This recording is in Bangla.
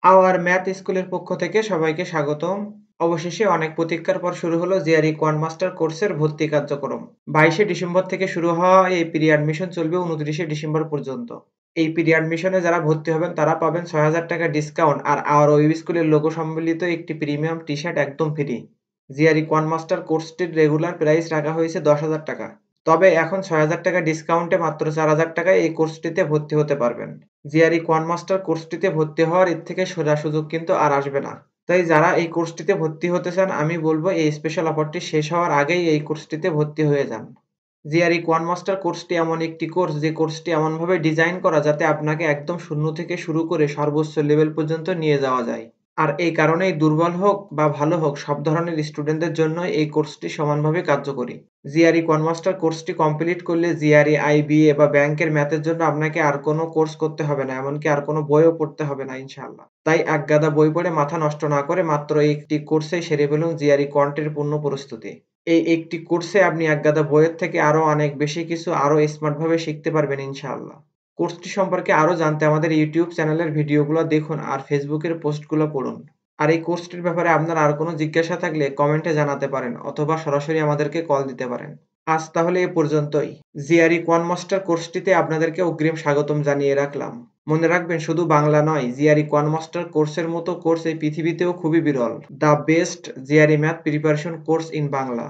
আওয়ার ম্যাথ স্কুলের পক্ষ থেকে সবাইকে স্বাগতম। অবশেষে অনেক প্রতীক্ষার পর শুরু হলো জিআরই কোয়ান্ট মাস্টার কোর্সের ভর্তি কার্যক্রম। 22শে ডিসেম্বর থেকে শুরু হওয়া এই প্রি অ্যাডমিশন চলবে 29শে ডিসেম্বর পর্যন্ত। এই প্রি অ্যাডমিশনে যারা ভর্তি হবেন তারা পাবেন ৬,০০০ টাকা ডিসকাউন্ট আর আওয়ার ওয়েব স্কুলের লোগো সম্বলিত একটি প্রিমিয়াম টি-শার্ট একদম ফ্রি। জিআরই কোয়ান্ট মাস্টার কোর্সটির রেগুলার প্রাইস রাখা হয়েছে ১০,০০০ টাকা। তবে এখন ৬,০০০ টাকা ডিসকাউন্টে মাত্র ৪,০০০ টাকায় এই কোর্সটিতে ভর্তি হতে পারবেন। জিআরই কোয়ান্ট মাস্টার কোর্সটিতে ভর্তি হওয়ার এর থেকে সোজা সুযোগ কিন্তু আর আসবে না। তাই যারা এই কোর্সটিতে ভর্তি হতে চান আমি বলবো এই স্পেশাল অফারটি শেষ হওয়ার আগেই এই কোর্সটিতে ভর্তি হয়ে যান। জিআরই কোয়ান্ট মাস্টার কোর্সটি এমন একটি কোর্স যে কোর্সটি এমনভাবে ডিজাইন করা যাতে আপনাকে একদম শূন্য থেকে শুরু করে সর্বোচ্চ লেভেল পর্যন্ত নিয়ে যাওয়া যায়। আর এই কারণেই দুর্বল হোক বা ভালো হোক সব ধরনের স্টুডেন্টদের জন্য এই কোর্সটি সমানভাবে কার্যকরী। জিআরই কোয়ান্ট মাস্টার কোর্সটি কমপ্লিট করলে জিআরই, আইবিএ বা ব্যাংকের ম্যাথের জন্য আপনাকে আর কোনো কোর্স করতে হবে না, এমনকি আর কোনো বইও পড়তে হবে না ইনশাআল্লাহ। তাই একগাদা বই পড়ে মাথা নষ্ট না করে মাত্র এই একটি কোর্সেই সেরে ফেলুন জিআরই কোয়ান্টের পূর্ণ প্রস্তুতি। এই একটি কোর্সে আপনি একগাদা বইয়ের থেকে আরো অনেক বেশি কিছু আরো স্মার্ট ভাবে শিখতে পারবেন ইনশাআল্লাহ। কোর্সটি সম্পর্কে আরো জানতে আমাদের ইউটিউব চ্যানেলের ভিডিওগুলো দেখুন আর ফেসবুকের পোস্টগুলো পড়ুন। আর এই কোর্সটির ব্যাপারে আপনার আর কোনো জিজ্ঞাসা থাকলে কমেন্টে জানাতে পারেন অথবা সরাসরি আমাদেরকে কল দিতে পারেন। আজ তাহলে এ পর্যন্তই। জিআরই কোয়ান্ট মাস্টার কোর্সটিতে আপনাদেরকে অগ্রিম স্বাগতম জানিয়ে রাখলাম। মনে রাখবেন শুধু বাংলা নয়, জিআরই কোয়ান্ট মাস্টার কোর্সের মতো কোর্স এই পৃথিবীতেও খুবই বিরল। The best GRE math preparation course in Bangla.